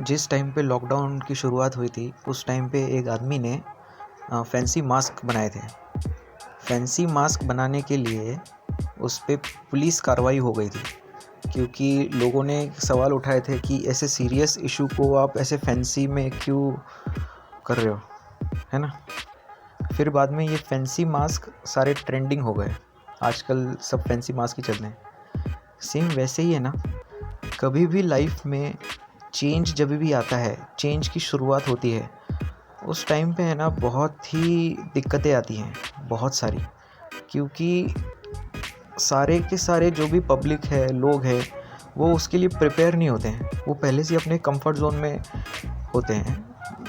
जिस टाइम पे लॉकडाउन की शुरुआत हुई थी उस टाइम पे एक आदमी ने फैंसी मास्क बनाए थे। फैंसी मास्क बनाने के लिए उस पे पुलिस कार्रवाई हो गई थी, क्योंकि लोगों ने सवाल उठाए थे कि ऐसे सीरियस इशू को आप ऐसे फैंसी में क्यों कर रहे हो, है ना। फिर बाद में ये फैंसी मास्क सारे ट्रेंडिंग हो गए। आजकल सब फैंसी मास्क ही चल रहे हैं। सेम वैसे ही है ना, कभी भी लाइफ में चेंज जब भी आता है, चेंज की शुरुआत होती है, उस टाइम पे है ना बहुत ही दिक्कतें आती हैं, बहुत सारी। क्योंकि सारे के सारे जो भी पब्लिक है, लोग हैं, वो उसके लिए प्रिपेयर नहीं होते हैं। वो पहले से अपने कंफर्ट जोन में होते हैं,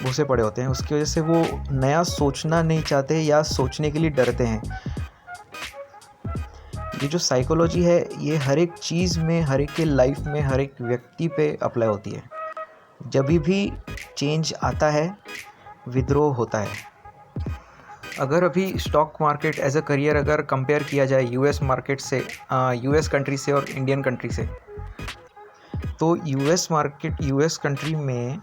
घुसे पड़े होते हैं। उसकी वजह से वो नया सोचना नहीं चाहते या सोचने के लिए डरते हैं। ये जो साइकोलॉजी है, ये हर एक चीज़ में, हर एक के लाइफ में, हर एक व्यक्ति पे अप्लाई होती है। जब भी चेंज आता है, विद्रोह होता है। अगर अभी stock market as a career अगर कंपेयर किया जाए यूएस मार्केट से, यूएस कंट्री से और इंडियन कंट्री से, तो यूएस कंट्री में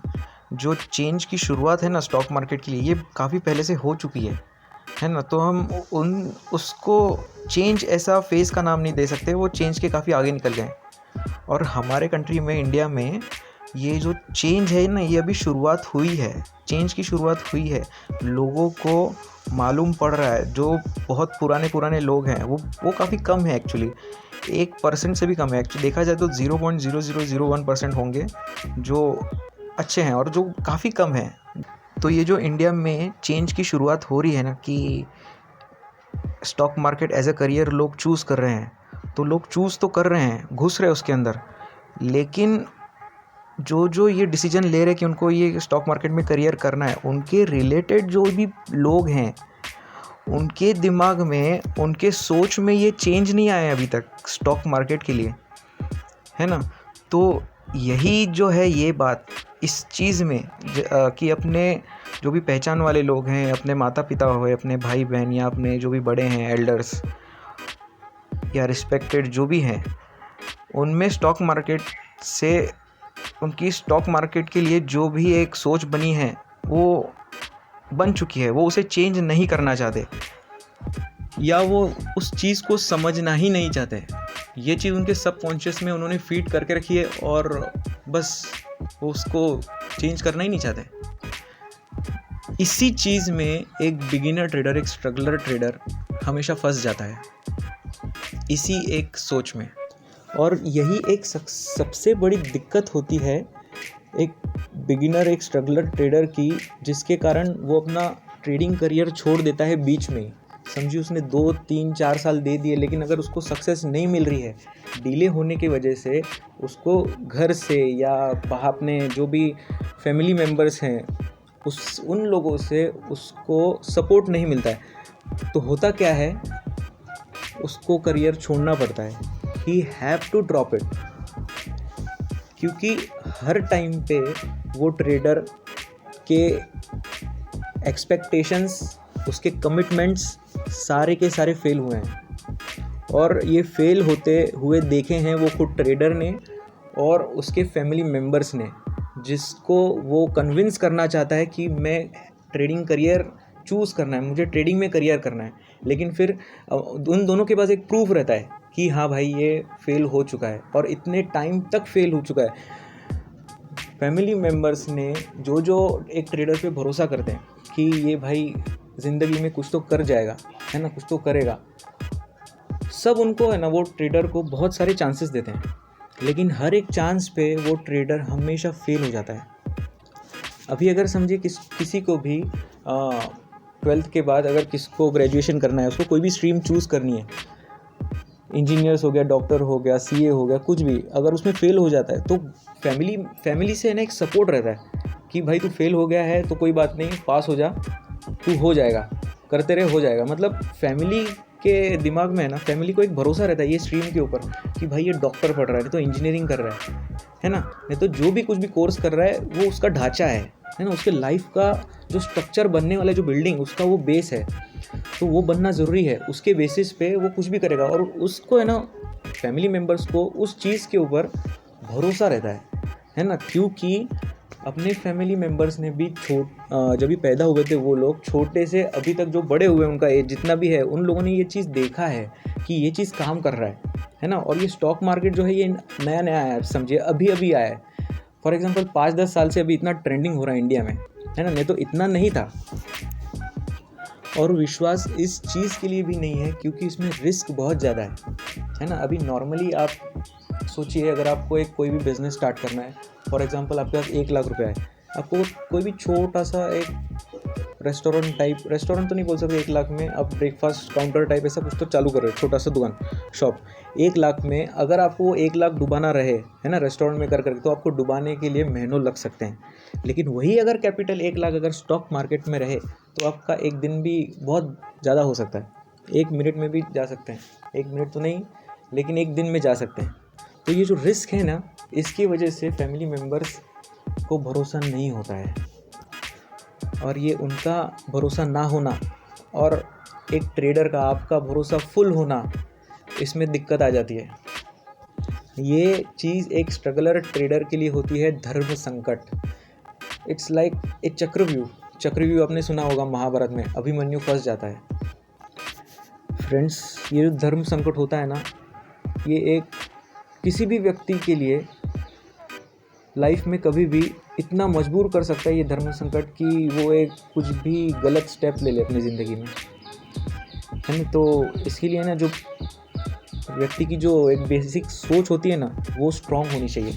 जो चेंज की शुरुआत है ना स्टॉक मार्केट के लिए, ये काफ़ी पहले से हो चुकी है ना। तो हम उसको चेंज ऐसा फेज़ का नाम नहीं दे सकते, वो चेंज के काफ़ी आगे निकल गए। और हमारे कंट्री में, इंडिया में, ये जो चेंज है ना, ये अभी शुरुआत हुई है। चेंज की शुरुआत हुई है, लोगों को मालूम पड़ रहा है। जो बहुत पुराने लोग हैं, वो काफ़ी कम है एक्चुअली, 1% से भी कम है एक्चुअली। देखा जाए तो 0.0001% होंगे जो अच्छे हैं, और जो काफ़ी कम है। तो ये जो इंडिया में चेंज की शुरुआत हो रही है ना, कि stock market as a career लोग चूज़ कर रहे हैं, तो लोग चूज़ तो कर रहे हैं, घुस रहे हैं उसके अंदर। लेकिन जो ये डिसीजन ले रहे हैं कि उनको ये स्टॉक मार्केट में करियर करना है, उनके रिलेटेड जो भी लोग हैं, उनके दिमाग में, उनके सोच में ये चेंज नहीं आया अभी तक स्टॉक मार्केट के लिए, है ना। तो यही जो है ये बात इस चीज़ में कि अपने जो भी पहचान वाले लोग हैं, अपने माता पिता हुए, अपने भाई बहन, या अपने जो भी बड़े हैं, एल्डर्स या रिस्पेक्टेड जो भी हैं, उनमें स्टॉक मार्केट से, उनकी स्टॉक मार्केट के लिए जो भी एक सोच बनी है, वो बन चुकी है। वो उसे चेंज नहीं करना चाहते, या वो उस चीज़ को समझना ही नहीं चाहते। ये चीज़ उनके सबकॉन्शियस में उन्होंने फीड करके रखी है, और बस वो उसको चेंज करना ही नहीं चाहते। इसी चीज़ में एक बिगिनर ट्रेडर, एक स्ट्रगलर ट्रेडर हमेशा फंस जाता है, इसी एक सोच में। और यही एक सबसे बड़ी दिक्कत होती है एक बिगिनर, एक स्ट्रगलर ट्रेडर की, जिसके कारण वो अपना ट्रेडिंग करियर छोड़ देता है बीच में ही। समझिए उसने 2, 3, 4 साल दे दिए, लेकिन अगर उसको सक्सेस नहीं मिल रही है, डिले होने की वजह से, उसको घर से या अपने जो भी फैमिली मेम्बर्स हैं, उन लोगों से उसको सपोर्ट नहीं मिलता है, तो होता क्या है, उसको करियर छोड़ना पड़ता है। He have to drop it, क्योंकि हर टाइम पे वो ट्रेडर के एक्सपेक्टेशंस, उसके कमिटमेंट्स सारे के सारे फेल हुए हैं। और ये फेल होते हुए देखे हैं वो खुद ट्रेडर ने और उसके फैमिली मेम्बर्स ने, जिसको वो कन्विंस करना चाहता है कि मैं ट्रेडिंग करियर चूज़ करना है, मुझे ट्रेडिंग में करियर करना है। लेकिन फिर उन दोनों के पास एक प्रूफ रहता है कि हाँ भाई, ये फेल हो चुका है, और इतने टाइम तक फेल हो चुका है। फैमिली मेम्बर्स ने जो एक ट्रेडर पे भरोसा करते हैं कि ये भाई ज़िंदगी में कुछ तो कर जाएगा, है ना, कुछ तो करेगा, सब उनको, है ना, वो ट्रेडर को बहुत सारे चांसेस देते हैं। लेकिन हर एक चांस पे वो ट्रेडर हमेशा फेल हो जाता है। अभी अगर समझिए किसी को भी 12th के बाद अगर किसको ग्रेजुएशन करना है, उसको कोई भी स्ट्रीम चूज़ करनी है, इंजीनियर्स हो गया, डॉक्टर हो गया, सीए हो गया, कुछ भी, अगर उसमें फेल हो जाता है, तो फैमिली से ना एक सपोर्ट रहता है कि भाई तू फेल हो गया है तो कोई बात नहीं, पास हो जा, तू हो जाएगा, करते रहे, हो जाएगा। मतलब फैमिली के दिमाग में, है ना, फैमिली को एक भरोसा रहता है ये स्ट्रीम के ऊपर कि भाई ये डॉक्टर पढ़ रहा है, नहीं तो इंजीनियरिंग कर रहा है ना, नहीं तो जो भी कुछ भी कोर्स कर रहा है, वो उसका ढांचा है ना, उसके लाइफ का जो स्ट्रक्चर बनने वाला, जो बिल्डिंग, उसका वो बेस है, तो वो बनना ज़रूरी है। उसके बेसिस पे वो कुछ भी करेगा, और उसको, है ना, फैमिली मेम्बर्स को उस चीज़ के ऊपर भरोसा रहता है ना, क्योंकि अपने फैमिली मेम्बर्स ने भी जब भी पैदा हुए थे वो लोग, छोटे से अभी तक जो बड़े हुए उनका एज जितना भी है, उन लोगों ने ये चीज़ देखा है कि ये चीज़ काम कर रहा है ना। और ये स्टॉक मार्केट जो है ये नया नया आया है, समझिए अभी अभी आया है। फॉर एग्जांपल 5-10 साल से अभी इतना ट्रेंडिंग हो रहा है इंडिया में, है ना, नहीं तो इतना नहीं था। और विश्वास इस चीज़ के लिए भी नहीं है क्योंकि इसमें रिस्क बहुत ज़्यादा है ना। अभी नॉर्मली आप सोचिए, अगर आपको एक कोई भी बिज़नेस स्टार्ट करना है, फॉर एग्जांपल आपके पास 1 लाख रुपया है, आपको कोई भी छोटा सा एक रेस्टोरेंट तो नहीं बोल सकते 1 लाख में, आप ब्रेकफास्ट काउंटर टाइप ऐसा कुछ तो चालू कर रहे हो, छोटा सा दुकान शॉप, 1 लाख में अगर आपको 1 लाख डुबाना रहे, है ना, रेस्टोरेंट में कर करके, तो आपको डुबाने के लिए महीनों लग सकते हैं। लेकिन वही अगर कैपिटल 1 लाख अगर स्टॉक मार्केट में रहे तो आपका एक दिन भी बहुत ज़्यादा हो सकता है, 1 मिनट में भी जा सकते हैं, 1 मिनट तो नहीं लेकिन 1 दिन में जा सकते हैं। तो ये जो रिस्क है ना, इसकी वजह से फैमिली मेम्बर्स को भरोसा नहीं होता है, और ये उनका भरोसा ना होना और एक ट्रेडर का आपका भरोसा फुल होना, इसमें दिक्कत आ जाती है। ये चीज़ एक स्ट्रगलर ट्रेडर के लिए होती है धर्म संकट। इट्स लाइक ए चक्रव्यूह आपने सुना होगा महाभारत में, अभिमन्यु फंस जाता है। फ्रेंड्स, ये जो धर्म संकट होता है ना, ये एक किसी भी व्यक्ति के लिए लाइफ में कभी भी इतना मजबूर कर सकता है ये धर्म संकट कि वो एक कुछ भी गलत स्टेप ले ले अपनी ज़िंदगी में, है ना। तो इसके लिए ना जो व्यक्ति की जो एक बेसिक सोच होती है ना, वो स्ट्रांग होनी चाहिए।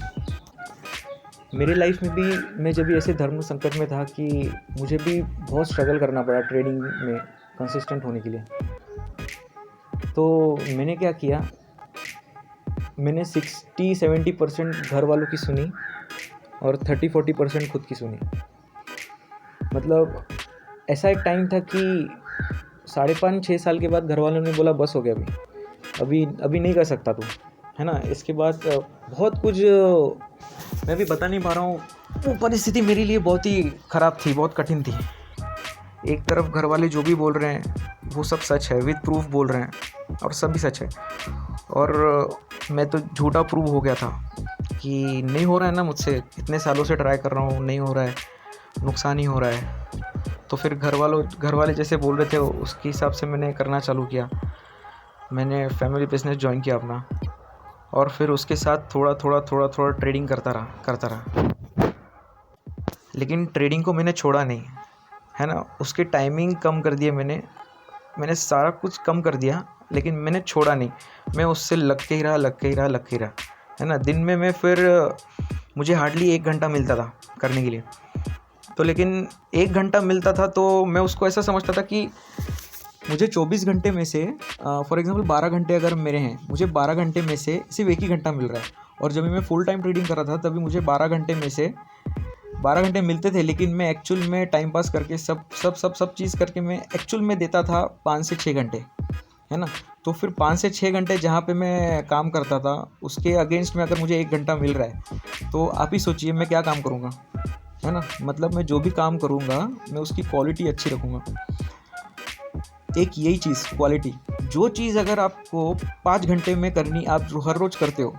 मेरे लाइफ में भी मैं जब भी ऐसे धर्म संकट में था कि मुझे भी बहुत स्ट्रगल करना पड़ा ट्रेडिंग में कंसिस्टेंट होने के लिए। तो मैंने क्या किया, मैंने 60-70% घर वालों की सुनी और 30-40% खुद की सुनी। मतलब ऐसा एक टाइम था कि 5.5-6 साल के बाद घर वालों ने बोला बस हो गया, अभी नहीं कर सकता तू, है ना। इसके बाद बहुत कुछ मैं भी बता नहीं पा रहा हूँ, वो परिस्थिति मेरे लिए बहुत ही ख़राब थी, बहुत कठिन थी। एक तरफ घर वाले जो भी बोल रहे हैं वो सब सच है, विद प्रूफ बोल रहे हैं और सब भी सच है, और मैं तो झूठा प्रूव हो गया था कि नहीं हो रहा है ना मुझसे, इतने सालों से ट्राई कर रहा हूँ, नहीं हो रहा है, नुकसान ही हो रहा है। तो फिर घर वाले जैसे बोल रहे थे उसके हिसाब से मैंने करना चालू किया। मैंने फैमिली बिजनेस ज्वाइन किया अपना, और फिर उसके साथ थोड़ा ट्रेडिंग करता रहा। लेकिन ट्रेडिंग को मैंने छोड़ा नहीं, है ना। उसके टाइमिंग कम कर दिए मैंने सारा कुछ कम कर दिया, लेकिन मैंने छोड़ा नहीं। मैं उससे लग के ही रहा, है ना। दिन में मैं फिर मुझे हार्डली 1 घंटा मिलता था करने के लिए, तो लेकिन 1 घंटा मिलता था तो मैं उसको ऐसा समझता था कि मुझे 24 घंटे में से फॉर एग्जांपल 12 घंटे अगर मेरे हैं, मुझे 12 घंटे में से सिर्फ 1 ही घंटा मिल रहा है। और जब मैं फुल टाइम ट्रेडिंग कर रहा था तभी मुझे 12 घंटे में से 12 घंटे मिलते थे, लेकिन मैं एक्चुअल में टाइम पास करके सब चीज़ करके मैं एक्चुअल में देता था 5 से 6 घंटे, है ना। तो फिर 5 से 6 घंटे जहाँ पे मैं काम करता था उसके अगेंस्ट में अगर मुझे 1 घंटा मिल रहा है, तो आप ही सोचिए मैं क्या काम करूँगा, है ना। मतलब मैं जो भी काम करूँगा मैं उसकी क्वालिटी अच्छी रखूँगा। एक यही चीज़ क्वालिटी, जो चीज़ अगर आपको 5 घंटे में करनी, आप जो हर रोज़ करते हो,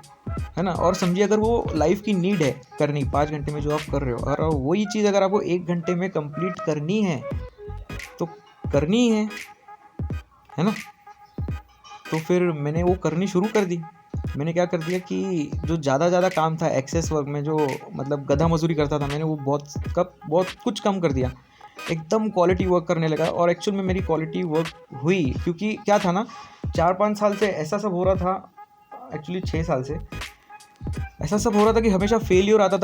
है ना, और समझिए अगर वो लाइफ की नीड है करनी 5 घंटे में जो आप कर रहे हो, और वही चीज़ अगर आपको 1 घंटे में कंप्लीट करनी है तो करनी ही है ना। तो फिर मैंने वो करनी शुरू कर दी। मैंने क्या कर दिया कि जो ज़्यादा काम था एक्सेस वर्क में, जो मतलब गधा मजदूरी करता था, मैंने वो बहुत कुछ कम कर दिया, एकदम क्वालिटी वर्क करने लगा। और एक्चुअल में मेरी क्वालिटी वर्क हुई, क्योंकि क्या था ना, 4-5 साल से ऐसा सब हो रहा था, एक्चुअली 6 साल से ऐसा सब हो रहा था कि हमेशा फेलियर आता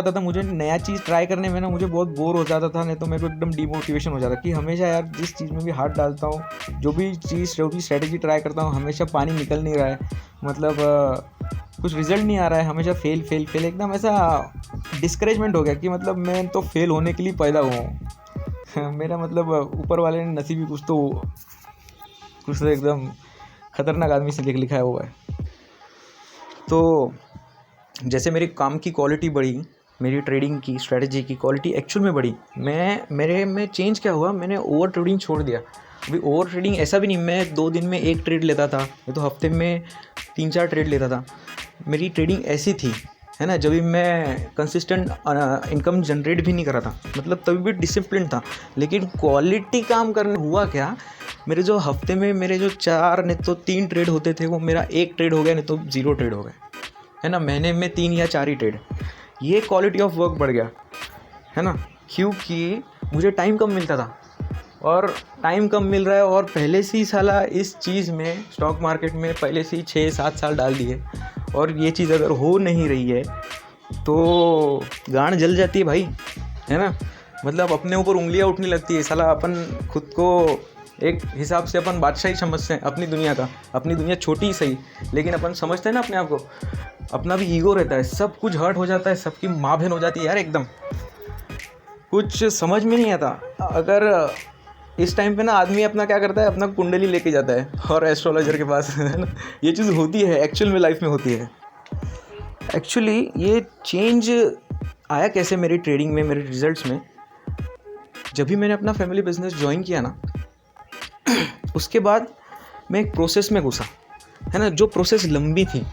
था। मुझे नया चीज़ ट्राई करने में ना मुझे बहुत बोर हो जाता था, नहीं तो मेरे को एकदम डिमोटिवेशन हो जाता कि हमेशा यार जिस चीज़ में भी हाथ डालता हूँ, जो भी स्ट्रेटेजी ट्राई करता हूँ, हमेशा पानी निकल नहीं रहा है, मतलब कुछ रिजल्ट नहीं आ रहा है, हमेशा फेल, एकदम ऐसा डिस्करेजमेंट हो गया कि मतलब मैं तो फेल होने के लिए पैदा हुआ हूँ। मेरा मतलब ऊपर वाले ने नसीब ही कुछ तो एकदम खतरनाक आदमी से लिखा है हुआ है। तो जैसे मेरे काम की क्वालिटी बढ़ी, मेरी ट्रेडिंग की स्ट्रेटजी की क्वालिटी एक्चुअल में बढ़ी, मेरे में चेंज क्या हुआ, मैंने ओवर ट्रेडिंग छोड़ दिया। अभी ओवर ट्रेडिंग ऐसा भी नहीं, मैं 2 दिन में 1 ट्रेड लेता था, मैं तो हफ्ते में 3-4 ट्रेड लेता था। मेरी ट्रेडिंग ऐसी थी, है ना, जब भी मैं कंसिस्टेंट इनकम जनरेट भी नहीं कर रहा था, मतलब तभी भी डिसिप्लिन था, लेकिन क्वालिटी काम करने हुआ क्या, मेरे जो हफ्ते में मेरे जो 4 नहीं तो 3 ट्रेड होते थे वो मेरा 1 ट्रेड हो गया, नहीं तो 0 ट्रेड हो गए, है ना, महीने में 3 या 4 ही ट्रेड। ये क्वालिटी ऑफ वर्क बढ़ गया, है ना, क्योंकि मुझे टाइम कम मिलता था, और टाइम कम मिल रहा है, और पहले से ही साला इस चीज़ में स्टॉक मार्केट में पहले से ही 6-7 साल डाल दिए, और ये चीज़ अगर हो नहीं रही है तो गांड जल जाती है भाई, है ना, मतलब अपने ऊपर उंगलियां उठने लगती है साला। अपन खुद को एक हिसाब से अपन बादशाही समझते हैं अपनी दुनिया का, अपनी दुनिया छोटी ही सही, लेकिन अपन समझते हैं ना अपने आप को, अपना भी ईगो रहता है, सब कुछ हर्ट हो जाता है, सबकी माँ बहन हो जाती है यार, एकदम कुछ समझ में नहीं आता। अगर इस टाइम पे ना आदमी अपना क्या करता है, अपना कुंडली लेके जाता है और एस्ट्रोलॉजर के पास, है ना, ये चीज़ होती है एक्चुअल में, लाइफ में होती है। एक्चुअली ये चेंज आया कैसे मेरी ट्रेडिंग में, मेरे रिजल्ट्स में, जब भी मैंने अपना फैमिली बिजनेस ज्वाइन किया ना, उसके बाद मैं एक प्रोसेस में घुसा, है ना, जो प्रोसेस लंबी थी।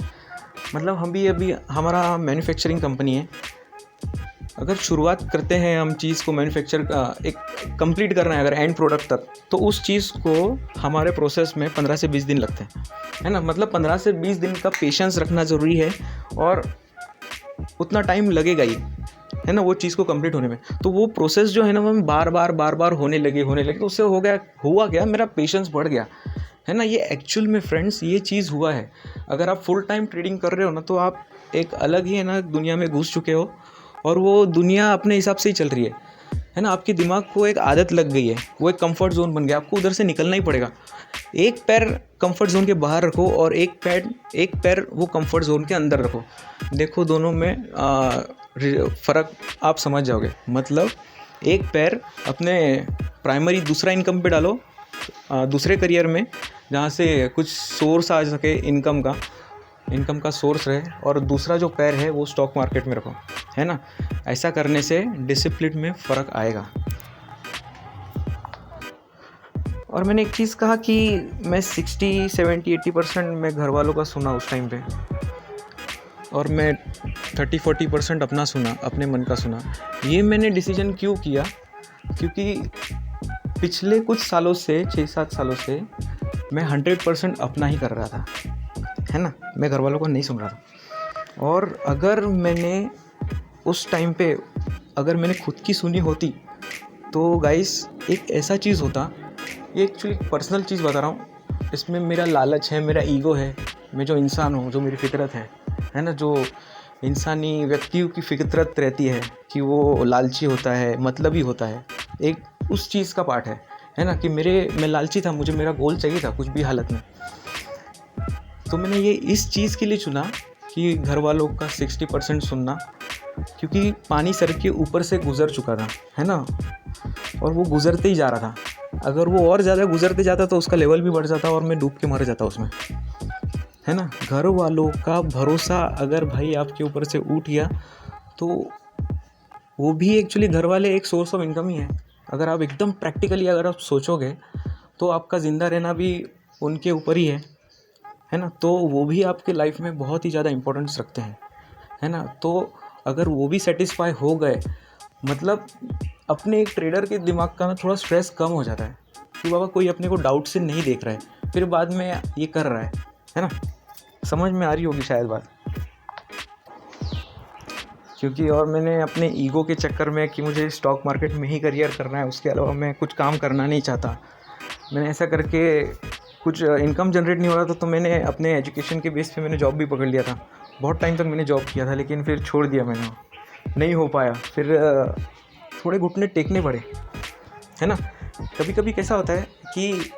मतलब हम भी अभी हमारा मैन्युफैक्चरिंग कंपनी है, अगर शुरुआत करते हैं हम चीज़ को मैन्युफैक्चर एक कंप्लीट कर रहे हैं अगर एंड प्रोडक्ट तक, तो उस चीज़ को हमारे प्रोसेस में 15 से 20 दिन लगते हैं, है ना, मतलब 15 से 20 दिन का पेशेंस रखना ज़रूरी है, और उतना टाइम लगेगा ही, है ना, वो चीज़ को कंप्लीट होने में। तो वो प्रोसेस जो है ना, वो बार बार होने लगे, तो उससे हुआ क्या, मेरा पेशेंस बढ़ गया, है ना। ये एक्चुअल में फ्रेंड्स ये चीज़ हुआ है। अगर आप फुल टाइम ट्रेडिंग कर रहे हो ना, तो आप एक अलग ही, है ना, दुनिया में घुस चुके हो, और वो दुनिया अपने हिसाब से ही चल रही है ना। आपके दिमाग को एक आदत लग गई है, वो एक कंफर्ट जोन बन गया, आपको उधर से निकलना ही पड़ेगा। एक पैर कंफर्ट जोन के बाहर रखो और एक पैर वो कंफर्ट जोन के अंदर रखो, देखो दोनों में फ़र्क आप समझ जाओगे। मतलब एक पैर अपने प्राइमरी दूसरा इनकम पे डालो, दूसरे करियर में, जहाँ से कुछ सोर्स आ सके इनकम का सोर्स रहे, और दूसरा जो पैर है वो स्टॉक मार्केट में रखो, है ना। ऐसा करने से डिसिप्लिन में फ़र्क आएगा। और मैंने एक चीज़ कहा कि मैं 60, 70, 80% मैं घर वालों का सुना उस टाइम पे, और मैं 30-40% अपना सुना, अपने मन का सुना। ये मैंने डिसीजन क्यों किया, क्योंकि पिछले कुछ सालों से 6-7 सालों से मैं 100% अपना ही कर रहा था, है ना, मैं घर वालों को नहीं सुन रहा था। और अगर मैंने उस टाइम पे अगर मैंने खुद की सुनी होती, तो गाइस एक ऐसा चीज़ होता, ये एक्चुअली पर्सनल चीज़ बता रहा हूँ, इसमें मेरा लालच है, मेरा ईगो है, मैं जो इंसान हूँ, जो मेरी फितरत है ना, जो इंसानी व्यक्तियों की फितरत रहती है कि वो लालची होता है, मतलबी होता है, एक उस चीज़ का पार्ट है ना, कि मैं लालची था, मुझे मेरा गोल चाहिए था कुछ भी हालत में। तो मैंने ये इस चीज़ के लिए चुना कि घर वालों का 60% सुनना, क्योंकि पानी सर के ऊपर से गुज़र चुका था, है ना, और वो गुज़रते ही जा रहा था। अगर वो और ज़्यादा गुज़रते जाता तो उसका लेवल भी बढ़ जाता और मैं डूब के मर जाता उसमें, है ना। घर वालों का भरोसा अगर भाई आपके ऊपर से उठ गया, तो वो भी एक्चुअली घर वाले एक सोर्स ऑफ इनकम ही है। अगर आप एकदम प्रैक्टिकली अगर आप सोचोगे, तो आपका ज़िंदा रहना भी उनके ऊपर ही है ना। तो वो भी आपके लाइफ में बहुत ही ज़्यादा इम्पोर्टेंस रखते हैं, है ना। तो अगर वो भी सेटिस्फाई हो गए, मतलब अपने एक ट्रेडर के दिमाग का ना थोड़ा स्ट्रेस कम हो जाता है कि बाबा कोई अपने को डाउट से नहीं देख रहा है, फिर बाद में ये कर रहा है ना। समझ में आ रही होगी शायद बात, क्योंकि और मैंने अपने ईगो के चक्कर में कि मुझे स्टॉक मार्केट में ही करियर करना है, उसके अलावा मैं कुछ काम करना नहीं चाहता, मैंने ऐसा करके कुछ इनकम जनरेट नहीं हो रहा था, तो मैंने अपने एजुकेशन के बेस पे मैंने जॉब भी पकड़ लिया था। बहुत टाइम तक मैंने जॉब किया था, लेकिन फिर छोड़ दिया मैंने, नहीं हो पाया। फिर थोड़े घुटने टेकने पड़े, है ना। कभी कभी कैसा होता है कि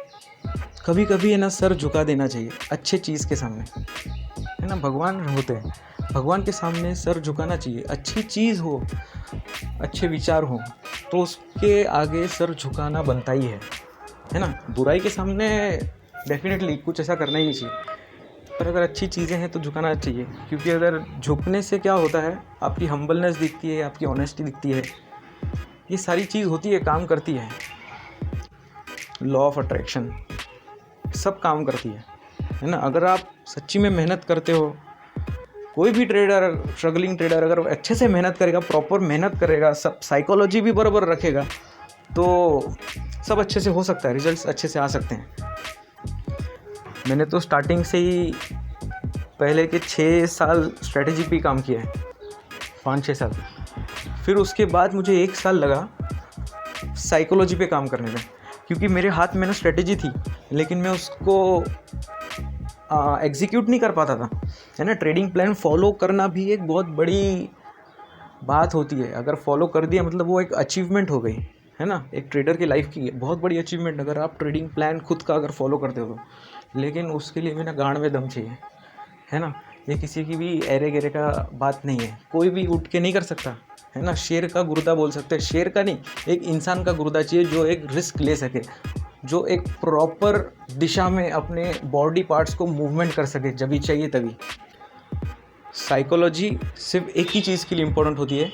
कभी कभी है ना, सर झुका देना चाहिए अच्छे चीज़ के सामने, है ना। भगवान होते हैं, भगवान के सामने सर झुकाना चाहिए। अच्छी चीज़ हो, अच्छे विचार हो, तो उसके आगे सर झुकाना बनता ही है ना। बुराई के सामने डेफिनेटली कुछ ऐसा करना ही नहीं चाहिए, पर अगर अच्छी चीज़ें हैं तो झुकाना चाहिए, क्योंकि अगर झुकने से क्या होता है, आपकी हम्बलनेस दिखती है, आपकी ऑनेस्टी दिखती है, ये सारी चीज़ होती है, काम करती है। लॉ ऑफ अट्रैक्शन सब काम करती है ना। अगर आप सच्ची में मेहनत करते हो, कोई भी ट्रेडर, स्ट्रगलिंग ट्रेडर अगर अच्छे से मेहनत करेगा, प्रॉपर मेहनत करेगा, सब साइकोलॉजी भी बराबर रखेगा, तो सब अच्छे से हो सकता है, रिजल्ट्स अच्छे से आ सकते हैं। मैंने तो स्टार्टिंग से ही पहले के 6 साल स्ट्रेटेजी पे काम किया है, 5-6 साल। फिर उसके बाद मुझे 1 साल लगा साइकोलॉजी पे काम करने में, क्योंकि मेरे हाथ में ना स्ट्रेटेजी थी, लेकिन मैं उसको एग्जीक्यूट नहीं कर पाता था, है ना। ट्रेडिंग प्लान फॉलो करना भी एक बहुत बड़ी बात होती है। अगर फॉलो कर दिया मतलब वो एक अचीवमेंट हो गई, है ना। एक ट्रेडर की लाइफ की बहुत बड़ी अचीवमेंट अगर आप ट्रेडिंग प्लान खुद का अगर फॉलो करते हो तो। लेकिन उसके लिए भी ना गांड में दम चाहिए, है ना। ये किसी की भी एरे गेरे का बात नहीं है, कोई भी उठ के नहीं कर सकता, है ना। शेर का गुर्दा बोल सकते हैं, शेर का नहीं, एक इंसान का गुर्दा चाहिए जो एक रिस्क ले सके, जो एक प्रॉपर दिशा में अपने बॉडी पार्ट्स को मूवमेंट कर सके, जब भी चाहिए तभी। साइकोलॉजी सिर्फ एक ही चीज़ के लिए इम्पोर्टेंट होती है,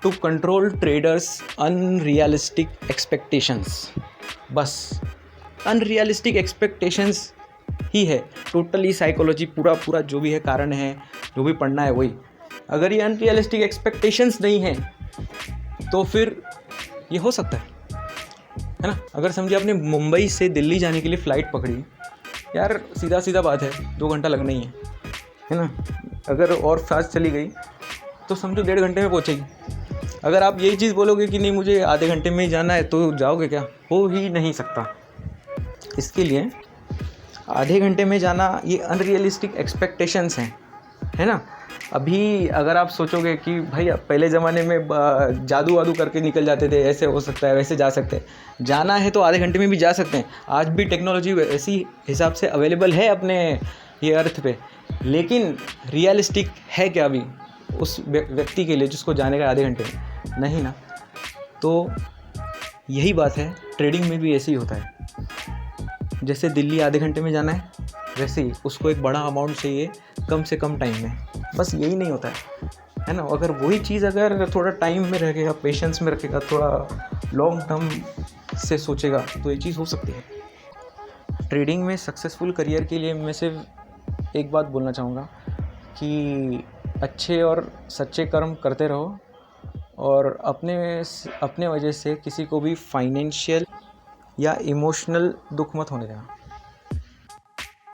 to control traders unrealistic expectations. बस अनरियलिस्टिक एक्सपेक्टेशंस ही है टोटली साइकोलॉजी, पूरा जो भी है कारण है, जो भी पढ़ना है वही। अगर ये अनरियलिस्टिक एक्सपेक्टेशंस नहीं है तो फिर ये हो सकता है ना। अगर समझिए आपने मुंबई से दिल्ली जाने के लिए फ़्लाइट पकड़ी, यार सीधा बात है 2 घंटा लगना ही है ना। अगर और फास्ट चली गई तो समझो 1.5 घंटे में पहुंचेगी। अगर आप यही चीज़ बोलोगे कि नहीं मुझे आधे घंटे में ही जाना है, तो जाओगे क्या? हो ही नहीं सकता। इसके लिए आधे घंटे में जाना ये अनरियलिस्टिक एक्सपेक्टेशंस हैं, है ना। अभी अगर आप सोचोगे कि भाई पहले ज़माने में जादू वादू करके निकल जाते थे, ऐसे हो सकता है, वैसे जा सकते हैं, जाना है तो आधे घंटे में भी जा सकते हैं। आज भी टेक्नोलॉजी ऐसी हिसाब से अवेलेबल है अपने ये अर्थ पे, लेकिन रियलिस्टिक है क्या अभी उस व्यक्ति के लिए जिसको जाने का आधे घंटे में? नहीं ना। तो यही बात है, ट्रेडिंग में भी ऐसे ही होता है। जैसे दिल्ली आधे घंटे में जाना है, वैसे ही उसको एक बड़ा अमाउंट चाहिए कम से कम टाइम में, बस यही नहीं होता है ना। अगर वही चीज़ अगर थोड़ा टाइम में रखेगा, पेशेंस में रखेगा, थोड़ा लॉन्ग टर्म से सोचेगा, तो ये चीज़ हो सकती है। ट्रेडिंग में सक्सेसफुल करियर के लिए मैं सिर्फ एक बात बोलना चाहूँगा कि अच्छे और सच्चे कर्म करते रहो, और अपने वजह से किसी को भी फाइनेंशियल या इमोशनल दुख मत होने देना।